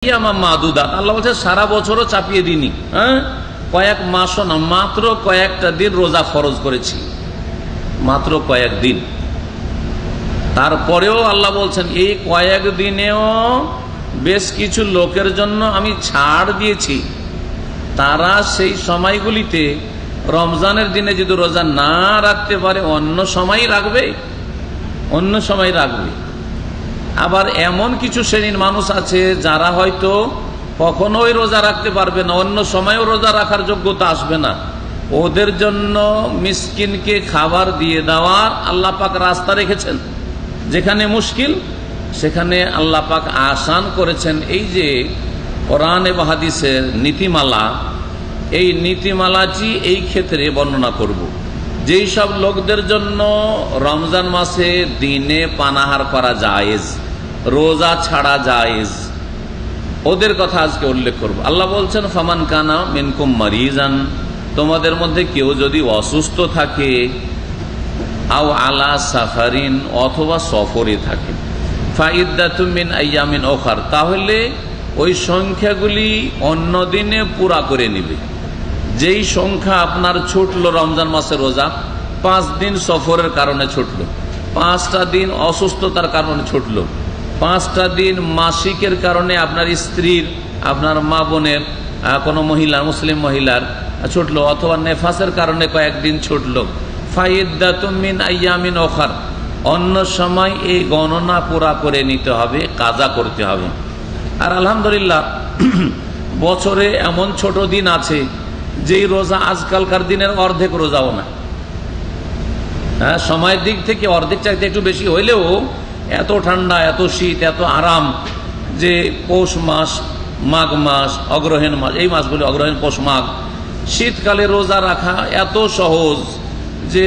আল্লাহ বলছে সারা বছরও চাপিয়ে দিনি, কয়েক মাসও না, মাত্র কয়েকটা দিন রোজা ফরজ করেছি, মাত্র কয়েকদিন। তারপরেও আল্লাহ বলছেন এই কয়েক দিনেও বেশ কিছু লোকের জন্য আমি ছাড় দিয়েছি। তারা সেই সময়গুলিতে রমজানের দিনে যদি রোজা না রাখতে পারে অন্য সময় রাখবে, অন্য সময় রাখবে। আবার এমন কিছু শ্রেণীর মানুষ আছে যারা হয়তো কখনোই রোজা রাখতে পারবে না, অন্য সময়ও রোজা রাখার যোগ্যতা আসবে না। ওদের জন্য মিসকিনকে খাবার দিয়ে দেওয়ার আল্লাহ পাক রাস্তা রেখেছেন। যেখানে মুশকিল সেখানে আল্লাহ পাক আসান করেছেন। এই যে কোরআন এবং হাদিসের নীতিমালা, এই নীতিমালাটি এই ক্ষেত্রে বর্ণনা করব। যেই সব লোকদের জন্য রমজান মাসে দিনে পানাহার করা জায়েজ, রোজা ছাড়া জায়েজ, ওদের কথা আজকে উল্লেখ করব। আল্লাহ বলছেন ফামান কানা মিনকুম মারিজান, তোমাদের মধ্যে কেউ যদি অসুস্থ থাকে, আও আলা সাফারিন, অথবা সফরে থাকে, ফাইদ্দাতুম মিন আইয়ামিন উখার, তাহলে ওই সংখ্যাগুলি অন্য দিনে পুরা করে নিবে। যেই সংখ্যা আপনার ছুটলো রমজান মাসের রোজা, 5 দিন সফরের কারণে ছুটলো, 5টা দিন অসুস্থতার কারণে ছুটলো, 5টা দিন মাসিকের কারণে আপনার স্ত্রীর, আপনার মা বোনের, কোনো মহিলা, মুসলিম মহিলার ছুটলো, অথবা নেফাসের কারণে কয়েকদিন ছুটলো, ফাইদ্দাতুম মিন আইয়ামিন উখার, অন্য সময় এই গণনা পুরা করে নিতে হবে, কাজা করতে হবে। আর আলহামদুলিল্লাহ বছরে এমন ছোট দিন আছে যেই রোজা আজকালকার দিনের অর্ধেক রোজাও না। সময়ের দিক থেকে অর্ধেক চাইতে একটু বেশি হইলেও এত ঠান্ডা, এত শীত, এত আরাম যে পৌষ মাস, মাঘ মাস, অগ্রহায়ণ মাস, এই মাসগুলি অগ্রহায়ণ, পৌষ, মাঘ, শীতকালে রোজা রাখা এত সহজ যে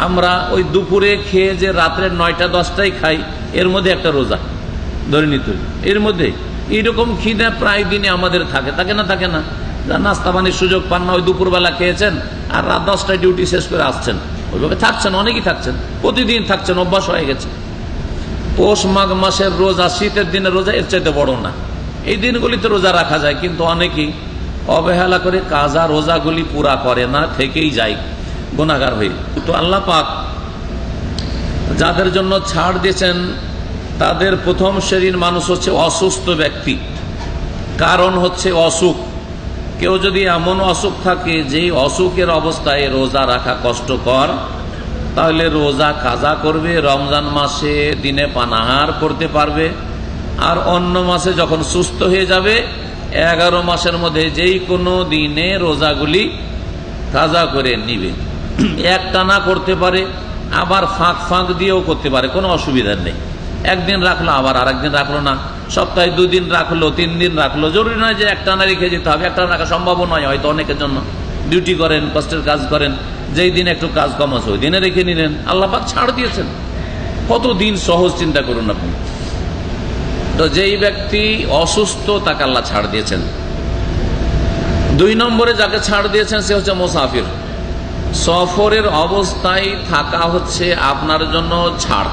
আমরা ওই দুপুরে খেয়ে যে রাত্রের 9টা 10টায় খাই, এর মধ্যে একটা রোজা ধরে নিতে, এর মধ্যে এইরকম খিদে প্রায় দিনে আমাদের থাকে, থাকে না? থাকে না? নাস্তা পানির সুযোগ পান না, ওই দুপুরবেলা খেয়েছেন আর রাত 10টায় ডিউটি শেষ করে আসছেন, ওইভাবে থাকছেন, অনেকেই থাকছেন, প্রতিদিন থাকছেন, অভ্যাস হয়ে গেছে। পৌষ মাঘ মাসের রোজা, শীতের দিনের রোজা এর চাইতে বড় না। এই দিনগুলিতে রোজা রাখা যায়, কিন্তু অনেকেই অবহেলা করে কাজা রোজাগুলি পুরা করে না, থেকেই যায় গুনাহগার হয়ে। তো আল্লাহ পাক যাদের জন্য ছাড় দিয়েছেন তাদের প্রথম শ্রেণীর মানুষ হচ্ছে অসুস্থ ব্যক্তি। কারণ হচ্ছে অসুখ। কেউ যদি এমন অসুখ থাকে যেই অসুখের অবস্থায় রোজা রাখা কষ্টকর, তাহলে রোজা কাজা করবে, রমজান মাসে দিনে পানাহার করতে পারবে। আর অন্য মাসে যখন সুস্থ হয়ে যাবে 11 মাসের মধ্যে যেই কোনো দিনে রোজাগুলি কাজা করে নিবে। একটানা করতে পারে, আবার ফাঁক ফাঁক দিয়েও করতে পারে, কোনো অসুবিধা নেই। একদিন রাখলো, আবার আর একদিন রাখলো না, সপ্তাহে 2 দিন রাখলো, 3 দিন রাখলো। জরুরি নয় যে একটানা রেখে যেতে হবে, একটানা রাখা সম্ভব নয় হয়তো অনেকের জন্য। ডিউটি করেন, কষ্টের কাজ করেন, যেই দিন একটু কাজ কম আছে ওই দিনে রেখে নিলেন। আল্লাহ পাক ছাড় দিয়েছেন, কত দিন সহজ, চিন্তা করুন আপনি। তো যেই ব্যক্তি অসুস্থ তাকে আল্লাহ ছাড় দিয়েছেন। 2 নম্বরে যাকে ছাড় দিয়েছেন সে হচ্ছে মুসাফির। সফরের অবস্থায় থাকা হচ্ছে আপনার জন্য ছাড়।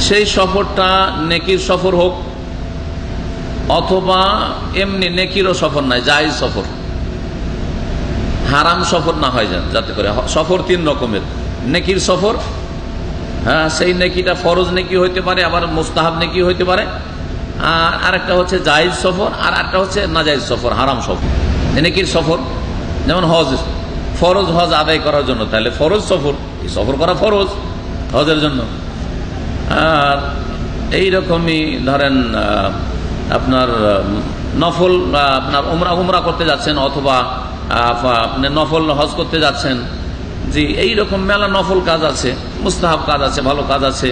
সেই সফরটা নেকির সফর হোক, অথবা এমনি নেকিরও সফর নয়, জায়েজ সফর, হারাম সফর না হয় যাতে করে। সফর 3 রকমের। নেকির সফর, হ্যাঁ, সেই নেকিটা ফরজ নেকি হইতে পারে, আবার মুস্তাহাব নেকি হইতে পারে। আর আরেকটা হচ্ছে জায়েজ সফর, আর একটা হচ্ছে নাজায়েজ সফর, হারাম সফর। নেকির সফর যেমন হজ, ফরজ হজ আদায় করার জন্য, তাহলে ফরজ সফর, এই সফর করা ফরজ হজের জন্য। আর এইরকমই ধরেন আপনার নফল, আপনার উমরা করতে যাচ্ছেন, অথবা আপনি নফল হজ করতে যাচ্ছেন, জি, এইরকম মেলা নফল কাজ আছে, মুস্তাহাব কাজ আছে, ভালো কাজ আছে।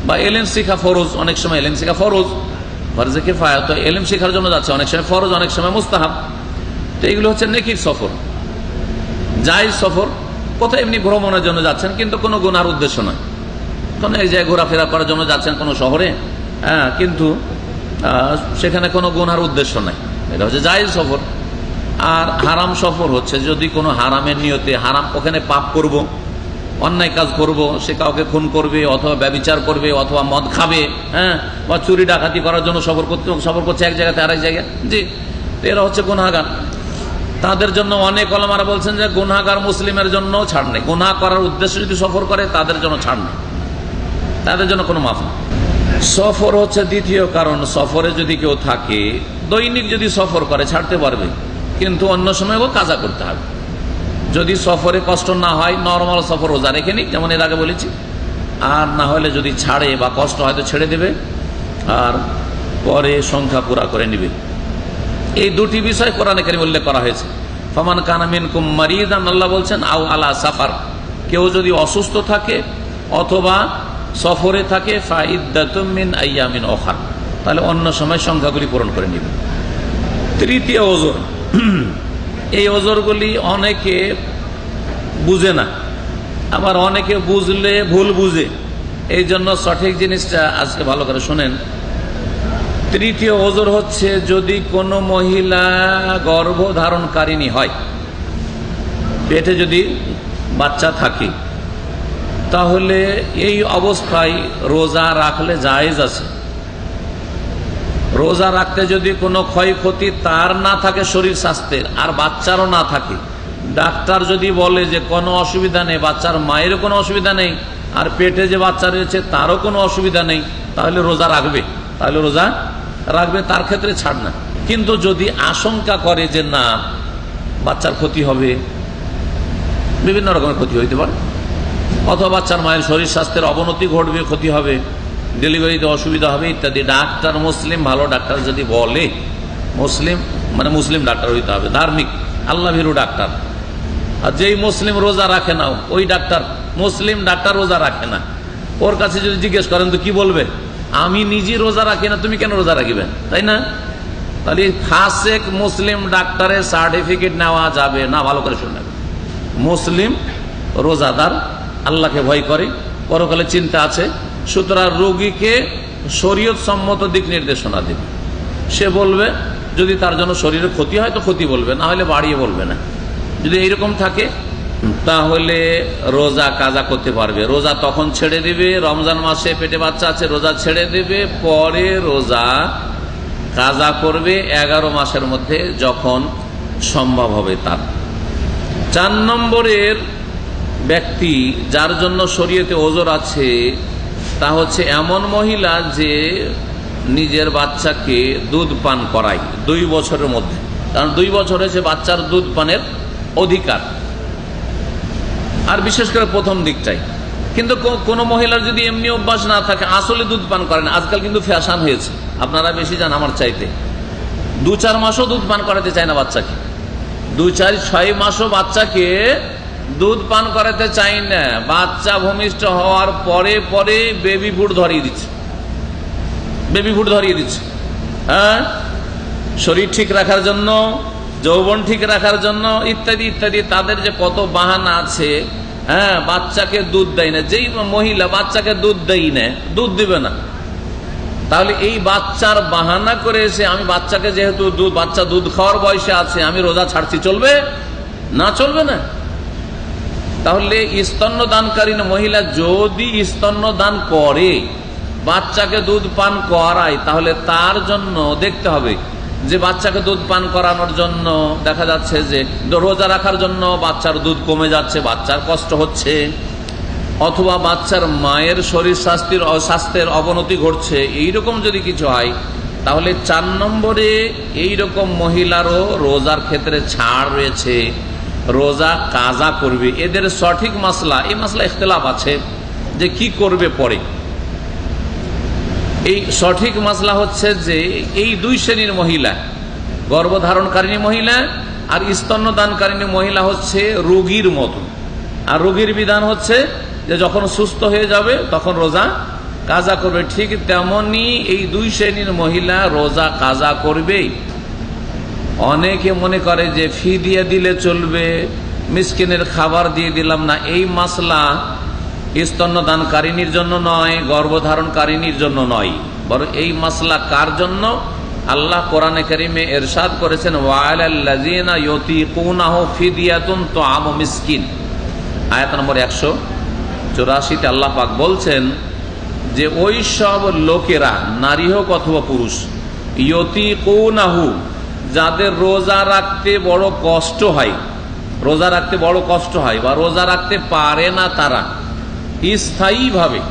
বা এলেম শিখা ফরজ, অনেক সময় এলেম শিখা ফরজ, ফরজে কিফায়া, তো এলেম শেখার জন্য যাচ্ছে, অনেক সময় ফরজ, অনেক সময় মুস্তাহাব। তো এগুলো হচ্ছে নেকির সফর। জায়েজ সফর, কোথায় এমনি ভ্রমণের জন্য যাচ্ছেন, কিন্তু কোনো গুনার উদ্দেশ্য নয়, কোনো এক জায়গায় ঘোরাফেরা করার জন্য যাচ্ছেন কোনো শহরে, হ্যাঁ, কিন্তু সেখানে কোনো গুনার উদ্দেশ্য নাই, এটা হচ্ছে জায়েজ সফর। আর হারাম সফর হচ্ছে যদি কোনো হারামের নিয়তে, হারাম, ওখানে পাপ করব, অন্যায় কাজ করব, সে কাউকে খুন করবে অথবা ব্যভিচার করবে অথবা মদ খাবে, হ্যাঁ, বা চুরি ডাকাতি করার জন্য সফর করছে এক জায়গাতে আরেক জায়গায়, জি, এরা হচ্ছে গুনাহগার। তাদের জন্য অনেক ওলামারা বলছেন যে গুনাহগার মুসলিমের জন্য ছাড় নেই, গুনাহ করার উদ্দেশ্যে যদি সফর করে তাদের জন্য ছাড় নেই, তাদের জন্য কোনো মাফ নেই। সফর হচ্ছে দ্বিতীয় কারণ। সফরে যদি কেউ থাকে, দৈনিক যদি সফর করে ছাড়তে পারবে, কিন্তু অন্য সময়ও কাজা করতে হবে। যদি সফরে কষ্ট না হয়, নর্মাল সফর রোজা রেখে নিক, যেমন এর আগে বলেছি, আর না হলে যদি ছাড়ে বা কষ্ট হয়তো ছেড়ে দেবে আর পরে সংখ্যা পুরা করে নিবে। এই দুটি বিষয় কোরআনে কারীমে উল্লেখ করা হয়েছে। ফামান কানা মিনকুম মারিদান, আল্লাহ বলছেন, আও আলা সাফার, কেউ যদি অসুস্থ থাকে অথবা সফরে থাকে, ফাইদ্দাতুম মিন আইয়ামিন উখর, তাহলে অন্য সময় সংখ্যাগুলি পূরণ করে নেবে। তৃতীয় ওজর, এই ওজরগুলি অনেকে বুঝে না, আবার অনেকে বুঝলে ভুল বুঝে, এই জন্য সঠিক জিনিসটা আজকে ভালো করে শোনেন। তৃতীয় ওজর হচ্ছে যদি কোনো মহিলা গর্ভধারণকারিণী হয়, পেটে যদি বাচ্চা থাকে, তাহলে এই অবস্থায় রোজা রাখলে জায়েজ আছে। রোজা রাখতে যদি কোনো ক্ষয়ক্ষতি তার না থাকে শরীর স্বাস্থ্যের, আর বাচ্চারও না থাকে, ডাক্তার যদি বলে যে কোনো অসুবিধা নেই, বাচ্চার মায়েরও কোনো অসুবিধা নেই, আর পেটে যে বাচ্চা রয়েছে তারও কোনো অসুবিধা নেই, তাহলে রোজা রাখবে, তার ক্ষেত্রে ছাড় না। কিন্তু যদি আশঙ্কা করে যে না বাচ্চার ক্ষতি হবে, বিভিন্ন রকমের ক্ষতি হইতে পারে, অথবা বাচ্চার মায়ের শরীর স্বাস্থ্যের অবনতি ঘটবে, ক্ষতি হবে, ডেলিভারিতে অসুবিধা হবে ইত্যাদি, ডাক্তার মুসলিম ভালো ডাক্তার যদি বলে, মুসলিম ডাক্তার হইতে হবে, ধার্মিক আল্লাহ ভীরু ডাক্তার। আর যেই মুসলিম রোজা রাখে না, ওই ডাক্তার মুসলিম ডাক্তার রোজা রাখে না, ওর কাছে যদি জিজ্ঞেস করেন তো কি বলবে? আমি নিজে রোজা রাখি না, তুমি কেন রোজা রাখিবেন, তাই না? তাহলে ফাসেক মুসলিম ডাক্তারের সার্টিফিকেট নেওয়া যাবে না। ভালো করে শুনবেন, মুসলিম রোজাদার, আল্লাহকে ভয় করে, পরকালে চিন্তা আছে, সুতরাং রোগীকে শরীয়ত সম্মত দিক নির্দেশনা দেবে। সে বলবে, যদি তার জন্য শরীরে ক্ষতি হয় তো ক্ষতি বলবে, না হলে বাড়িয়ে বলবে না। যদি এইরকম থাকে তাহলে রোজা কাজা করতে পারবে। রোজা তখন ছেড়ে দেবে, রমজান মাসে পেটে বাচ্চা আছে, রোজা ছেড়ে দেবে, পরে রোজা কাজা করবে 11 মাসের মধ্যে যখন সম্ভব হবে তার। 4 নম্বরের ব্যক্তি যার জন্য শরীয়তে ওজর আছে, তা হচ্ছে এমন মহিলা যে নিজের বাচ্চাকে দুধ পান করায় 2 বছরের মধ্যে, কারণ 2 বছর হয়েছে বাচ্চার দুধ পানের অধিকার, আর বিশেষ করে প্রথম দিকটাই। কিন্তু কোনো মহিলার যদি এমনি অভ্যাস না থাকে, আসলে দুধ পান করেন, আজকাল কিন্তু ফ্যাশন হয়েছে, আপনারা বেশি জান আমার চাইতে, 2-4 মাসও দুধ পান করাতে চায় না বাচ্চাকে, 2-4-6 মাসও বাচ্চাকে দুধ পান করাতে চাই না। বাচ্চা ভূমিষ্ঠ হওয়ার পরে পরে বেবি ফুড ধরিয়ে দিচ্ছে, হ্যাঁ, শরীর ঠিক রাখার জন্য, যৌবন ঠিক রাখার জন্য ইত্যাদি ইত্যাদি। তাদের যে কত বাহানা আছে, হ্যাঁ, বাচ্চাকে দুধ দেয় না। যেই মহিলা বাচ্চাকে দুধ দেয় না, দুধ দিবে না, তাহলে এই বাচ্চার বাহানা করে এসে আমি বাচ্চাকে, যেহেতু বাচ্চা দুধ খাওয়ার বয়সে আছে, আমি রোজা ছাড়ছি, চলবে না? চলবে না। তাহলে স্তন্যদানকারী মহিলা যদি স্তন্যদান করে, বাচ্চাকে দুধ পান করায়, তাহলে তার জন্য দেখতে হবে যে বাচ্চাকে দুধ পান করানোর জন্য দেখা যাচ্ছে যে রোজা রাখার জন্য বাচ্চার দুধ কমে যাচ্ছে, বাচ্চার কষ্ট হচ্ছে, অথবা বাচ্চার মায়ের শরীর স্বাস্থ্যের অবনতি ঘটছে, এইরকম যদি কিছু হয়, তাহলে 4 নম্বরে এইরকম মহিলারও রোজার ক্ষেত্রে ছাড় রয়েছে, রোজা কাজা করবে। এদের সঠিক মাসলা, এই মাসলা ইখতিলাফ আছে যে কি করবে পরে। এই সঠিক মাসলা হচ্ছে যে এই 2 শ্রেণীর মহিলা, গর্ভধারণকারিণী মহিলা আর স্তন্যদানকারিণী মহিলা হচ্ছে রোগীর মতো, আর রোগীর বিধান হচ্ছে যে যখন সুস্থ হয়ে যাবে তখন রোজা কাজা করবে। ঠিক তেমনি এই 2 শ্রেণীর মহিলা রোজা কাজা করবে। অনেকে মনে করে যে ফিদিয়া দিলে চলবে, মিসকিনের খাবার দিয়ে দিলাম না। এই মাসলা স্তন্যদানকারিণীর জন্য নয়, গর্ভধারণকারিণীর জন্য নয়, বরং এই মাসলা কার জন্য? আল্লাহ কোরআনে কারিমে ইরশাদ করেছেন, ওয়ালাল্লাযিনা ইউতিকুনাহু ফিদিয়াতুন তুআমু মিসকিন, আয়াত নম্বর 100। 84-তে আল্লাহ পাক বলছেন যে ওই সব লোকেরা, নারী হোক অথবা পুরুষ, ইয়তিকুনাহু, যাদের রোজা রাখতে বড় কষ্ট হয়, রোজা রাখতে বড় কষ্ট হয় বা রোজা রাখতে পারে না তারা, স্থায়ীভাবে,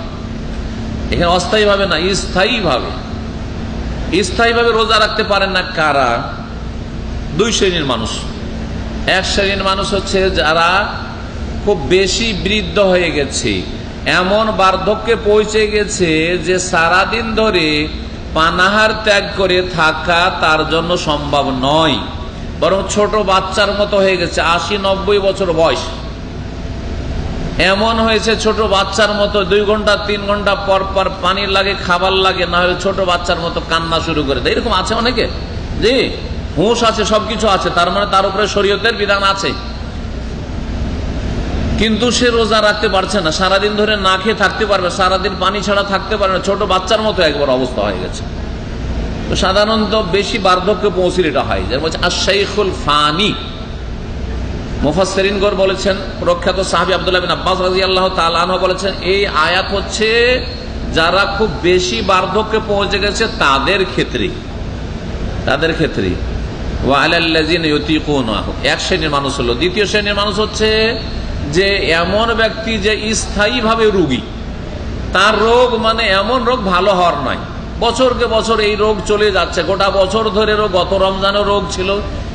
এখানে অস্থায়ীভাবে না, স্থায়ীভাবে রোজা রাখতে পারেন না কারা? দুই শ্রেণীর মানুষ। এক শ্রেণীর মানুষ হচ্ছে যারা খুব বেশি বৃদ্ধ হয়ে গেছে, এমন বার্ধক্যে পৌঁছে গেছে যে সারাদিন ধরে পানাহার ত্যাগ করে থাকা তার জন্য সম্ভব নয়, বরং ছোট বাচ্চার মতো হয়ে গেছে। 80-90 বছর বয়স, এমন হয়েছে ছোট বাচ্চার মতো 2 ঘন্টা 3 ঘন্টা পর পর পানি লাগে, খাবার লাগে, না হলে ছোট বাচ্চার মতো কান্না শুরু করে দেয়। এরকম আছে অনেকে, জি, হুঁশ আছে, সবকিছু আছে, তার মানে তার উপরে শরীয়তের বিধান আছে, কিন্তু সে রোজা রাখতে পারছে না, সারাদিন ধরে না খেয়ে থাকতে পারবে, সারাদিন পানি ছাড়া থাকতে পারবে না, ছোট বাচ্চার মতো একবার অবস্থা হয়ে গেছে। তো সাধারণত বেশি বার্ধক্যে পৌঁছলে এটা হয়, যেমন আশ-শাইখুল ফানি। মুফাসসিরিনগণ বলেছেন, প্রখ্যাত সাহাবী আব্দুল্লাহ বিন আব্বাস রাদিয়াল্লাহু তাআলা আনহু বলেছেন, এই আয়াত হচ্ছে যারা খুব বেশি বার্ধক্যে পৌঁছে গেছে তাদের ক্ষেত্রে ওয়া আলাল্লাযিনা ইউতিকুনাহু, এক শ্রেণীর মানুষ হলো। দ্বিতীয় শ্রেণীর মানুষ হচ্ছে যে এমন ব্যক্তি যে স্থায়ীভাবে রোগী, তার রোগ মানে এমন রোগ ভালো হওয়ার নয়, বছরকে বছর এই রোগ চলে যাচ্ছে, গোটা বছর ধরে রোগ, গত রমজানও রোগ ছিল,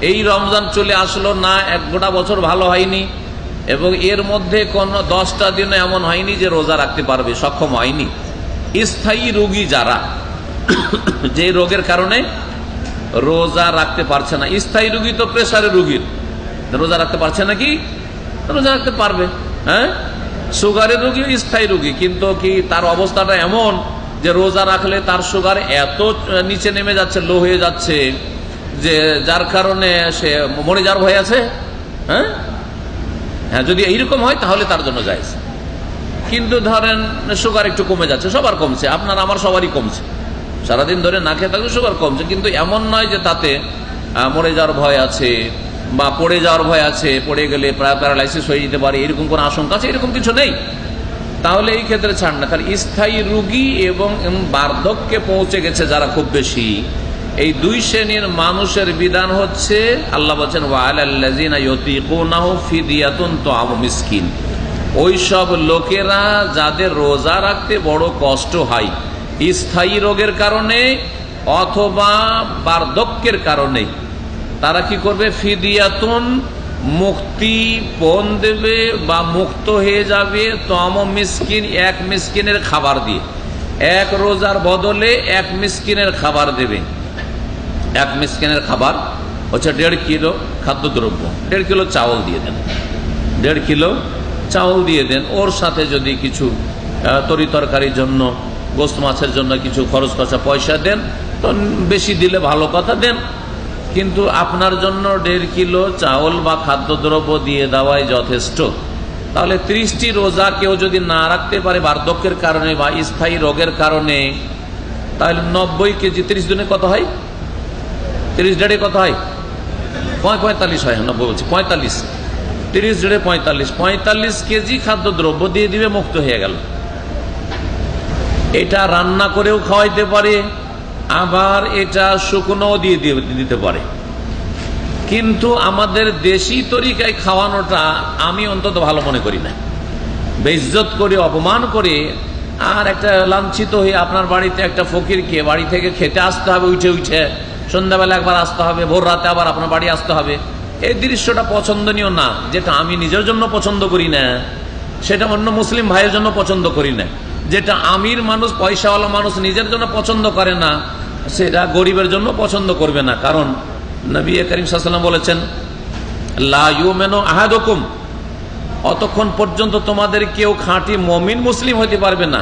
এই রমজান চলে আসলো না, গোটা বছর ভালো হয়নি, এবং এর মধ্যে কোন 10টা দিন এমন হয়নি যে রোজা রাখতে পারবে, সক্ষম হয়নি। স্থায়ী রোগী যারা, যে রোগের কারণে রোজা রাখতে পারছে না, স্থায়ী রোগী তো প্রেসারের রোগীর রোজা রাখতে পারছে নাকি? রোজা রাখতে পারবে, হ্যাঁ। সুগারের রোগী স্থায়ী রোগী, কিন্তু কি তার অবস্থাটা এমন যে রোজা রাখলে তার সুগার এত নিচে নেমে যাচ্ছে, লো হয়ে যাচ্ছে, যে যার কারণে সে মরে যাওয়ার ভয় আছে, হ্যাঁ। যদি এইরকম হয় তাহলে তার জন্য জায়েজ। কিন্তু ধরেন সুগার একটু কমে যাচ্ছে, সবার কমছে, আপনার আমার সবারই কমছে, সারাদিন ধরে না খেয়ে থাকলে সুগার কমছে, কিন্তু এমন নয় যে তাতে মরে যাওয়ার ভয় আছে বা পড়ে যাওয়ার ভয় আছে, পড়ে গেলে প্যারালাইসিস হয়ে যেতে পারে, এরকম কোন আশঙ্কা আছে, এরকম কিছু নেই, তাহলে এই ক্ষেত্রে ছাড় না। কারণ স্থায়ী রোগী এবং বার্ধক্যে পৌঁছে গেছে যারা খুব বেশি, এই দুই শ্রেণীর মানুষের বিধান হচ্ছে, আল্লাহ বলছেন ওয়া আলাল্লাযিনা ইউতিকুনাহু ফিদিয়াতুন তুআমু মিসকিন, ওই সব লোকেরা যাদের রোজা রাখতে বড় কষ্ট হয়, স্থায়ী রোগের কারণে অথবা বার্ধক্যের কারণে, তারা কি করবে? ফিদিয়াতুন, মুক্তি পণ দেবে বা মুক্ত হয়ে যাবে, তুআমু মিসকিন, এক মিসকিনের খাবার দিয়ে, এক রোজার বদলে এক মিসকিনের খাবার দেবে। এক মিসকিনের খাবার হচ্ছে 1.5 কিলো খাদ্যদ্রব্য, 1.5 কিলো চাউল দিয়ে দেন, 1.5 কিলো চাউল দিয়ে দেন, ওর সাথে যদি কিছু তরি তরকারির জন্য, গোস্ত মাছের জন্য কিছু খরচ খরচা পয়সা দেন, তো বেশি দিলে ভালো কথা, দেন, কিন্তু আপনার জন্য 1.5 কিলো চাউল বা খাদ্যদ্রব্য দিয়ে দেওয়াই যথেষ্ট। তাহলে 30টি রোজা কেউ যদি না রাখতে পারে বার্ধক্যের কারণে বা স্থায়ী রোগের কারণে, তাহলে 90 কেজি, 30 দিনে কত হয়? 30 ডেড়ে কত হয়? 45 হয়, 90 বলছি 45, 30 ডেড়ে 45 কেজি খাদ্যদ্রব্য দিয়ে দিবে, মুক্ত হয়ে গেল। এটা রান্না করেও খাওয়াইতে পারে, আবার এটা শুকনো দিয়ে দিতে পারে, কিন্তু আমাদের দেশি তরিকায় খাওয়ানোটা আমি অন্তত ভালো মনে করি না। বেইজ্জত করে, অপমান করে, আর একটা লাঞ্ছিত হয়ে আপনার বাড়িতে একটা ফকিরকে বাড়ি থেকে খেতে আসতে হবে, উঠে সন্ধ্যাবেলা একবার আসতে হবে, ভোর রাতে আবার আপনার বাড়ি আসতে হবে, এই দৃশ্যটা পছন্দনীয় না। যেটা আমি নিজের জন্য পছন্দ করি না, সেটা অন্য মুসলিম ভাইয়ের জন্য পছন্দ করি না। যেটা আমির মানুষ, পয়সাওয়ালা মানুষ নিজের জন্য পছন্দ করে না, সেটা গরিবের জন্য পছন্দ করবে না। কারণ নবী করিম সাল্লাল্লাহু আলাইহি ওয়াসাল্লাম বলেছেন, লা ইউমিনু আহাদুকুম, অতক্ষণ পর্যন্ত তোমাদের কেউ খাঁটি মুমিন মুসলিম হতে পারবে না,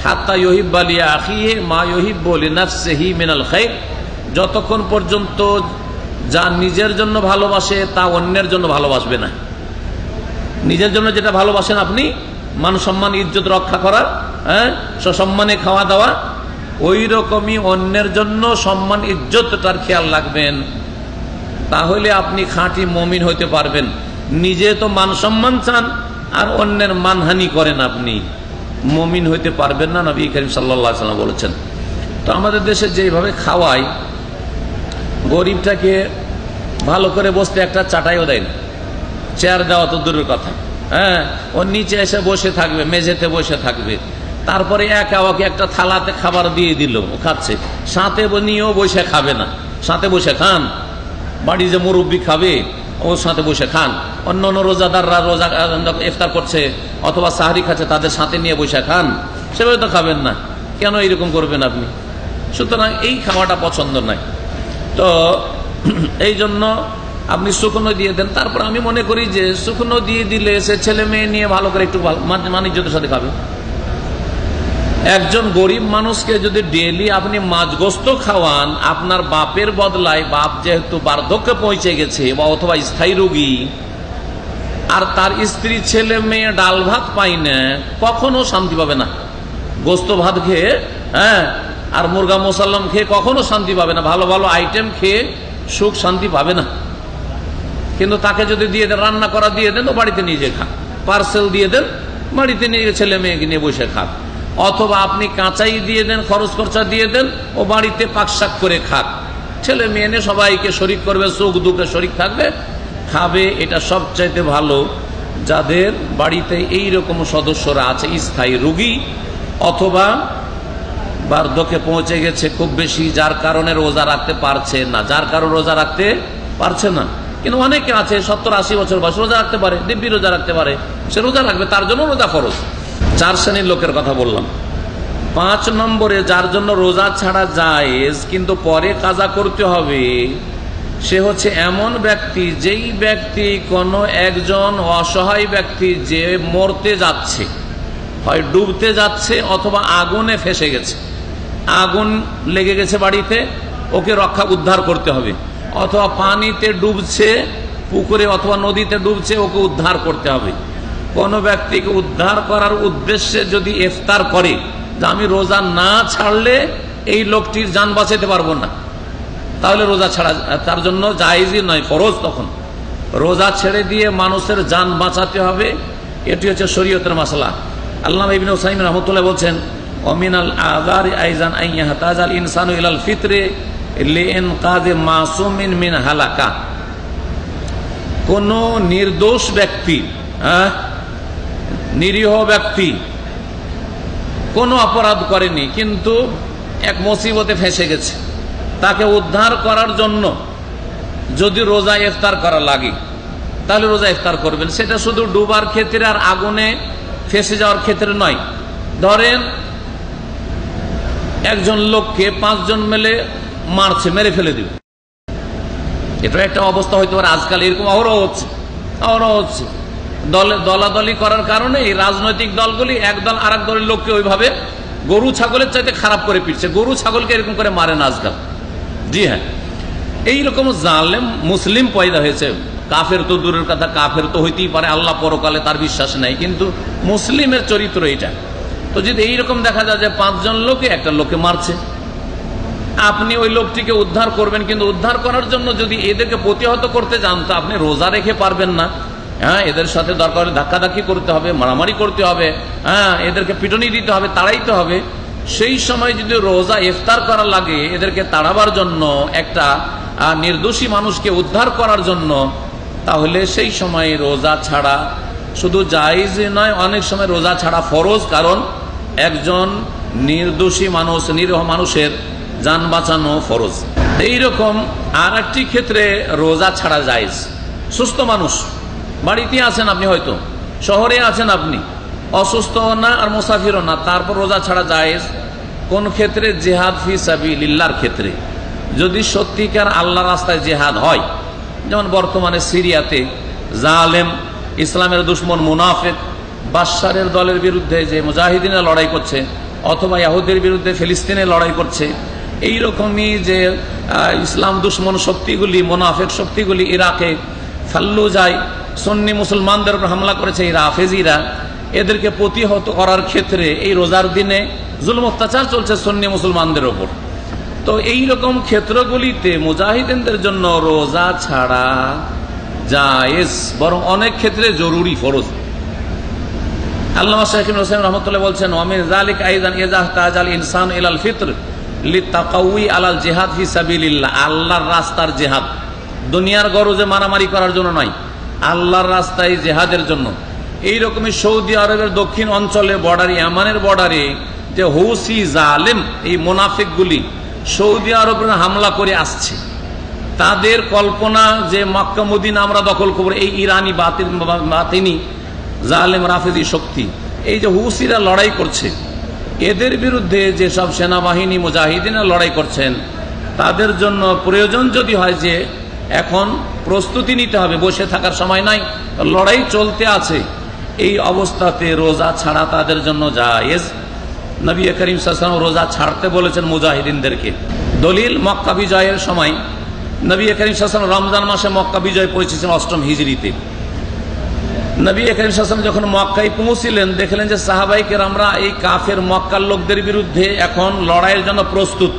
হাত্তা ইউহিব্বা লিআখিহি মা ইউহিব্বু লিনাফসিহি মিনাল খায়র, যতক্ষণ পর্যন্ত যা নিজের জন্য ভালোবাসে তা অন্যের জন্য ভালোবাসবে না। নিজের জন্য যেটা ভালোবাসেন আপনি, মান সম্মান ইজ্জত রক্ষা করা, সসম্মানে খাওয়া দাওয়া, ওই রকমই অন্যের জন্য সম্মান ইজ্জতটার খেয়াল রাখবেন, তাহলে আপনি খাঁটি মুমিন হইতে পারবেন। নিজে তো মান সম্মান চান, আর অন্যের মানহানি করেন, আপনি মুমিন হইতে পারবেন না, নবী করিম সাল্লাল্লাহু আলাইহি ওয়াসাল্লাম বলেছেন। তো আমাদের দেশে যেভাবে খাওয়াই, গরিবটাকে ভালো করে বসতে একটা চাটাইও দেয় না, চেয়ার দেওয়া তো দূরের কথা, হ্যাঁ, ওর নিচে এসে বসে থাকবে, মেঝেতে বসে থাকবে, তারপরে একা ওকে একটা থালাতে খাবার দিয়ে দিল, ও খাচ্ছে, সাথে নিয়েও বসে খাবে না, সাথে বসে খান, বাড়ি যে মুরব্বী খাবে ওর সাথে বসে খান, অন্য অন্য রোজাদাররা রোজা ইফতার করছে অথবা সাহরি খাচ্ছে, তাদের সাথে নিয়ে বসে খান, সেভাবে তো খাবেন না, কেন এরকম করবেন আপনি? সুতরাং এই খাওয়াটা পছন্দ নাই। তো এই জন্য আপনি শুকনো দিয়ে দেন। তারপর আমি মনে করি যে শুকনো দিয়ে দিলে সে ছেলে মেয়ে নিয়ে ভালো করে একটু মানিজ্যতার সাথে খাবে। একজন গরিব মানুষকে যদি ডেইলি আপনি মাছ গোস্ত খাওয়ান, আপনার বাপের বদলায়, বাপ যেহেতু বার্ধক্যে পৌঁছে গেছে বা অথবা স্থায়ী রোগী, আর তার স্ত্রী ছেলে মেয়ে ডাল ভাত পায় না, কখনো শান্তি পাবে না। গোস্ত ভাত খেয়ে, হ্যাঁ, আর মুরগা মোসাল্লাম খেয়ে কখনো শান্তি পাবে না, ভালো ভালো আইটেম খেয়ে সুখ শান্তি পাবে না। কিন্তু তাকে যদি দিয়ে দেন, রান্না করা দিয়ে দেন, ও বাড়িতে নিয়ে যেয়ে খাক, পার্সেল দিয়ে দেন, বাড়িতে নিয়ে ছেলে মেয়েকে নিয়ে বসে খাক, অথবা আপনি কাঁচাই দিয়ে দেন, খরচ খরচা দিয়ে দেন, ও বাড়িতে পাকশাক করে খাক, ছেলে মেয়ে নিয়ে সবাইকে শরিক করবে, সুখ দুঃখে শরিক থাকবে, খাবে। এটা সবচাইতে ভালো যাদের বাড়িতে এই রকম সদস্যরা আছে, স্থায়ী রোগী অথবা বার্ধক্যে পৌঁছে গেছে খুব বেশি, যার কারণে রোজা রাখতে পারছে না, যার কারণে রোজা রাখতে পারছে না। কিন্তু অনেকে আছে 70-80 বছর বয়স, রোজা রাখতে পারে, দিব্যি রোজা রাখতে পারে, সে রোজা রাখবে, তার জন্য রোজা ফরজ। 4 শ্রেণীর লোকের কথা বললাম। 5 নম্বরে যার জন্য রোজা ছাড়া জায়েজ কিন্তু পরে কাজা করতে হবে, সে হচ্ছে এমন ব্যক্তি, যেই ব্যক্তি কোনো একজন অসহায় ব্যক্তি যে মরতে যাচ্ছে, হয় ডুবতে যাচ্ছে অথবা আগুনে ফেসে গেছে, আগুন লেগে গেছে বাড়িতে, ওকে রক্ষা উদ্ধার করতে হবে, অথবা পানিতে ডুবছে, পুকুরে অথবা নদীতে ডুবছে, ওকে উদ্ধার করতে হবে। কোনো ব্যক্তিকে উদ্ধার করার উদ্দেশ্যে যদি ইফতার করে যে আমি রোজা না ছাড়লে এই লোকটির জান বাঁচাতে পারবো না, তাহলে রোজা ছাড়া তার জন্য জায়েজই নয়, ফরজ। তখন রোজা ছেড়ে দিয়ে মানুষের জান বাঁচাতে হবে, এটি হচ্ছে শরীয়তের মাসলা। আল্লামা ইবনে উসাইমিন রাহমাতুল্লাহ বলছেন, ওমিনাল আযারি আইজান আন ইয়াহতাজাল ইনসানু ইলাল ফিতরি লিইনকাযি মাসুমিন মিন হালাকা। কোন নির্দোষ ব্যক্তি, নিরীহ ব্যক্তি, কোনো অপরাধ করেনি কিন্তু এক মুসিবতে ফেঁসে গেছে, তাকে উদ্ধার করার জন্য যদি রোজা ইফতার করা লাগে তাহলে রোজা ইফতার করবেন। সেটা শুধু ডুবার ক্ষেত্রে আর আগুনে ফেঁসে যাওয়ার ক্ষেত্রে নয়। ধরেন একজন লোককে 5 জন মিলে মারছে, মেরে ফেলে দিবে, এটা একটা অবস্থা হইতে পারে। আজকাল এরকম অহরহ হচ্ছে। দলাদলি করার কারণে এই রাজনৈতিক দলগুলি একদল আরেক দলের লোককে ওইভাবে গরু ছাগলের চাইতে খারাপ করে পিটছে। গরু ছাগলকে এরকম করে মারে না আজকাল। জি হ্যাঁ, এইরকম জালেম মুসলিম পয়দা হয়েছে। কাফের তো দূরের কথা, কাফের তো হইতেই পারে, আল্লাহ পরকালে তার বিশ্বাস নাই, কিন্তু মুসলিমের চরিত্র এইটা। তো যদি এইরকম দেখা যায় যে 5 জন লোকে একটা লোককে মারছে, আপনি ওই লোকটিকে উদ্ধার করবেন, কিন্তু উদ্ধার করার জন্য যদি এদেরকে প্রতিহত করতে যান তো আপনি রোজা রেখে পারবেন না। হ্যাঁ, এদের সাথে দরকার হলে ধাক্কাধাক্কি করতে হবে, মারামারি করতে হবে, হ্যাঁ, এদেরকে পিটুনি দিতে হবে, তাড়াইতে হবে। সেই সময় যদি রোজা ইফতার করা লাগে এদেরকে তাড়াবার জন্য, একটা নির্দোষী মানুষকে উদ্ধার করার জন্য, তাহলে সেই সময় রোজা ছাড়া শুধু জায়েজ নয়, অনেক সময় রোজা ছাড়া ফরজ। কারণ একজন নির্দোষী মানুষ, নিরীহ মানুষের জান বাঁচানো ফরজ। এইরকম আর একটি ক্ষেত্রে রোজা ছাড়া জায়েজ। সুস্থ মানুষ, বাড়িতে আছেন আপনি, হয়তো শহরে আছেন আপনি, অসুস্থ না আর মুসাফিরও না, তারপর রোজা ছাড়া জায়েজ। কোন ক্ষেত্রে? জিহাদ ফি সাবিলিল্লাহর ক্ষেত্রে। যদি সত্যিকার আল্লাহ রাস্তায় জিহাদ হয়, যেমন বর্তমানে সিরিয়াতে জালেম ইসলামের দুশ্মন মুনাফিক বাশারের দলের বিরুদ্ধে যে মুজাহিদিনরা লড়াই করছে, অথবা ইহুদের বিরুদ্ধে ফিলিস্তিনে লড়াই করছে, এইরকমই যে ইসলাম দুশ্মন শক্তিগুলি, মুনাফিক শক্তিগুলি ইরাকে ফাল্লুজায় সুন্নি মুসলমানদের উপর হামলা করেছে এই রাফেজিরা, এদেরকে প্রতিহত করার ক্ষেত্রে এই রোজার দিনে জুলুম অত্যাচার চলছে সুন্নি মুসলমানদের ওপর। তো এইরকম ক্ষেত্রগুলিতে মুজাহিদিনদের জন্য রোজা ছাড়া জায়েজ, বরং অনেক ক্ষেত্রে জরুরি, ফরজ। আল্লামা শাইখ ইবনে উসাইমিন রাহমাতুল্লাহ বলছেন, ওয়ামিন যালিক আইযান ইযা তাজাল ইনসান ইলাল ফিতর লিতাকাউই আলাল জিহাদ ফি সাবিলিল্লাহ। আল্লাহর রাস্তার জিহাদ, দুনিয়ার গরজে মারামারি করার জন্য নয়, আল্লাহর রাস্তায় জিহাদের জন্য। এইরকমই সৌদি আরবের দক্ষিণ অঞ্চলে বর্ডারে, ইয়ামানের বর্ডারে যে হৌসি জালেম, এই মুনাফিকগুলি সৌদি আরবের হামলা করে আসছে। তাদের কল্পনা যে মক্কা মদিনা আমরা দখল করব, এই ইরানি বাতিনি জালেম রাফেজি শক্তি, এই যে হুসিরা লড়াই করছে, এদের বিরুদ্ধে যেসব সেনাবাহিনী মুজাহিদিনা লড়াই করছেন, তাদের জন্য প্রয়োজন যদি হয় যে এখন প্রস্তুতি নিতে হবে, বসে থাকার সময় নাই, লড়াই চলতে আছে, এই অবস্থাতে রোজা ছাড়া তাদের জন্য জায়েজ। নবী করিম সাল্লাল্লাহু আলাইহি ওয়াসাল্লাম রোজা ছাড়তে বলেছেন মুজাহিদিনদেরকে। দলিল, মক্কা বিজয়ের সময় নবী করিম সাল্লাল্লাহু আলাইহি ওয়াসাল্লাম রমজান মাসে মক্কা বিজয় পৌঁছেছেন 8ম হিজরিতে। নবী করিম সাল্লাল্লাহু আলাইহি ওয়াসাল্লাম যখন মক্কায় পৌঁছলেন, দেখলেন যে সাহাবায়ে কেরামরা এই কাফের মক্কার লোকদের বিরুদ্ধে এখন লড়াইয়ের জন্য প্রস্তুত,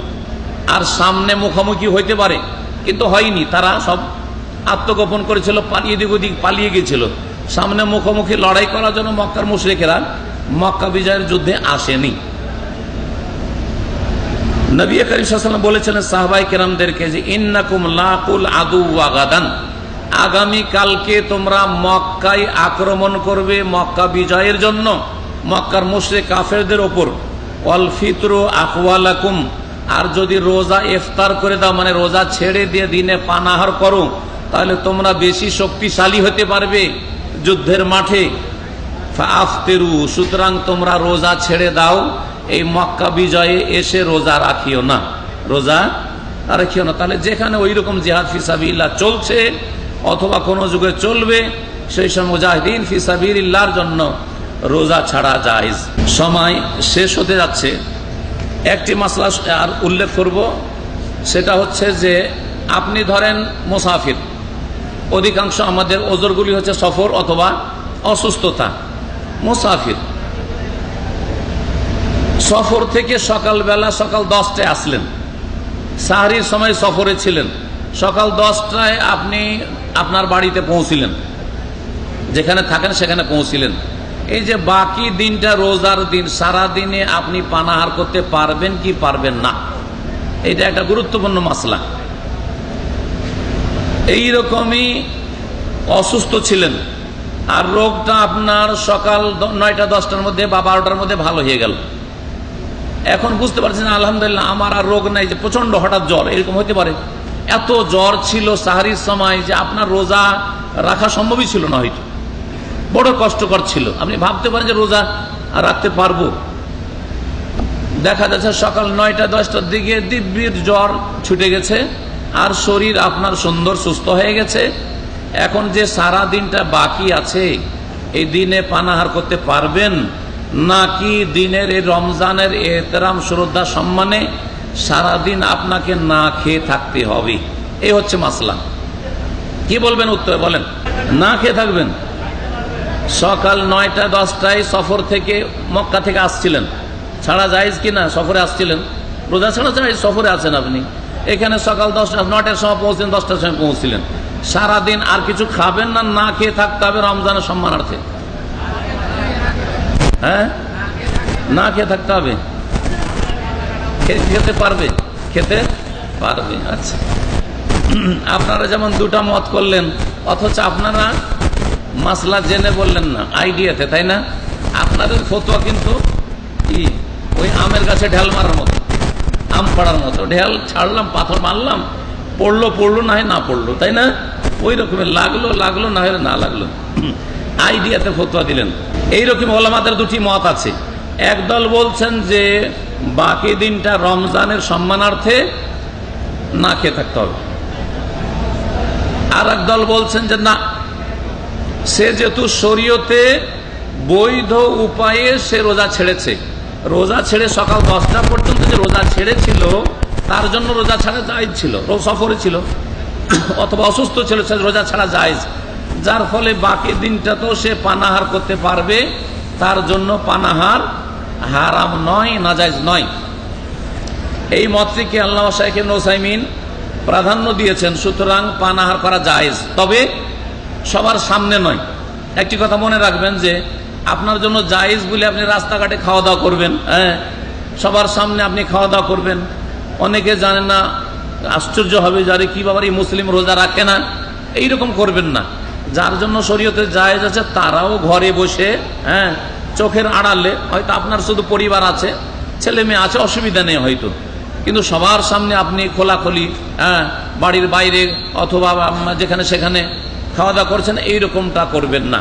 আর সামনে মুখোমুখি হইতে পারে, কিন্তু হয়নি। তারা সব আত্মগোপন করেছিল, এদিক ওদিক পালিয়ে গিয়েছিল। সামনে মুখোমুখি লড়াই করার জন্য মক্কার মুশরিকেরা মক্কা বিজয়ের যুদ্ধে আসেনি। নবী করিম সাল্লাল্লাহু আলাইহি ওয়াসাল্লাম বলেছিলেন সাহাবায়ে কেরামদেরকে যে ইন্নাকুম লাকুল আদুওয়া গাদান, আগামী কালকে তোমরা মক্কায় আক্রমণ করবে মক্কা বিজয়ের জন্য, মক্কার মুশরিক কাফেরদের ওপর। ওয়াল ফিতরু আকওয়ালাকুম, আর যদি রোজা ইফতার করে দাও, মানে রোজা ছেড়ে দিয়ে দিনে পানাহার করো, তাহলে তোমরা বেশি শক্তিশালী হতে পারবে যুদ্ধের মাঠে। ফাআফতিরু, সুতরাং তোমরা রোজা ছেড়ে দাও, এই মক্কা বিজয়ে এসে রোজা রাখিও না, রোজা রাখিও না। তাহলে যেখানে ওই রকম জিহাদ ফি সাবিলিল্লাহ চলছে অথবা কোনো যুগে চলবে, সেই সময় মুজাহিদিন ফি সাবিলিল্লাহর জন্য রোজা ছাড়া জায়েজ। সময় শেষ হতে যাচ্ছে, একটি মাসলা আর উল্লেখ করব, সেটা হচ্ছে যে আপনি ধরেন মুসাফির, অধিকাংশ আমাদের ওজরগুলি হচ্ছে সফর অথবা অসুস্থতা। মুসাফির সফর থেকে সকালবেলা সকাল 10টায় আসলেন, সাহরির সময় সফরে ছিলেন, সকাল 10টায় আপনি আপনার বাড়িতে পৌঁছিলেন, যেখানে থাকেন সেখানে পৌঁছিলেন। এই যে বাকি দিনটা রোজার দিন, সারা দিনে আপনি পানাহার করতে পারবেন কি পারবেন না, এটা একটা গুরুত্বপূর্ণ মাসলা। এইরকমই অসুস্থ ছিলেন, আর রোগটা আপনার সকাল 9টা-10টার মধ্যে বা 12টার মধ্যে ভালো হয়ে গেল। এখন বুঝতে পারছেন আলহামদুলিল্লাহ আমার আর রোগ নাই, যে প্রচন্ড হঠাৎ জ্বর, এরকম হতে পারে। এত জ্বর ছিল সাহারির সময় যে আপনার রোজা রাখা সম্ভবই ছিল না, হয়তো বড় কষ্টকর ছিল। আপনি ভাবতে পারেন যে রোজা রাখতে পারবো। দেখা যাচ্ছে সকাল 9টা-10টার দিকে দিব্যির জ্বর ছুটে গেছে, আর শরীর আপনার সুন্দর সুস্থ হয়ে গেছে। এখন যে সারা দিনটা বাকি আছে, এই দিনে পানাহার করতে পারবেন নাকি দিনের এই রমজানের এহতেরাম শ্রদ্ধা সম্মানে সারাদিন আপনাকে না খেয়ে থাকতে হবে, এই হচ্ছে মাসলা। কি বলবেন উত্তরে বলেন? না খেয়ে থাকবেন। সকাল 9টা-10টায় সফর থেকে মক্কা থেকে আসছিলেন, ছাড়া জায়েজ কিনা? সফরে আসছিলেন, রোজা ছাড়া জায়েজ, সফরে আছেন আপনি। এখানে সকাল 9টার সময় পৌঁছলেন, 10টার সময় পৌঁছছিলেন, সারাদিন আর কিছু খাবেন না, না খেয়ে থাকতে হবে রমজানের সম্মানার্থে? হ্যাঁ, না খেয়ে থাকতে হবে। খেতে পারবে? খেতে পারবে। আচ্ছা, আপনারা যেমন দুটা মত করলেন, অথচ আপনারা মাসলা জেনে বললেন না, আইডিয়াতে, তাই না? আপনাদের ফতোয়া কিন্তু ওই আমের গাছে ঢেল মারার মতো, আম পাড়ার মতো, ঢেল ছাড়লাম, পাথর মারলাম, পড়লো পড়লো, না হয় না পড়লো, তাই না? ওই রকমের লাগলো লাগলো, না হলে না লাগলো, আইডিয়াতে ফতোয়া দিলেন। এইরকম ওলামাদের দুটি মত আছে। একদল বলছেন যে বাকি দিনটা রমজানের সম্মানার্থে না খেয়ে থাকতে হবে, আর একদল বলছেন যে না, সে যেহেতু শরীয়তে বৈধ উপায়ে সে রোজা ছেড়েছে, রোজা ছেড়ে সকাল 10টা পর্যন্ত যে রোজা ছেড়েছিল, তার জন্য রোজা ছাড়া জায়েজ ছিল, সফরে ছিল অথবা অসুস্থ ছিল, সে রোজা ছাড়া জায়েজ, যার ফলে বাকি দিনটা তো সে পানাহার করতে পারবে, তার জন্য পানাহার হারাম নয়, নাজায়েজ নয়। এই মতটিকে আল্লামা শাইখ ইবনে উসাইমিন প্রাধান্য দিয়েছেন। সুতরাং পানাহার করা জায়েজ, তবে সবার সামনে নয়। একটি কথা মনে রাখবেন যে আপনার জন্য জায়েজ বলে আপনি রাস্তাঘাটে খাওয়া দাওয়া করবেন, হ্যাঁ, সবার সামনে আপনি খাওয়া দাওয়া করবেন। অনেকে জানেন না, আশ্চর্য হবে, যারে কি বাবার এই মুসলিম রোজা রাখে না, এইরকম করবেন না। যার জন্য শরীয়তে জায়েজ আছে তারাও ঘরে বসে, হ্যাঁ, চোখের আড়ালে, হয়তো আপনার শুধু পরিবার আছে, ছেলে মেয়ে আছে, অসুবিধা নেই হয়তো, কিন্তু সবার সামনে আপনি খোলাখুলি, হ্যাঁ, বাড়ির বাইরে অথবা যেখানে সেখানে খাওয়া দাওয়া করছেন, এইরকমটা করবেন না।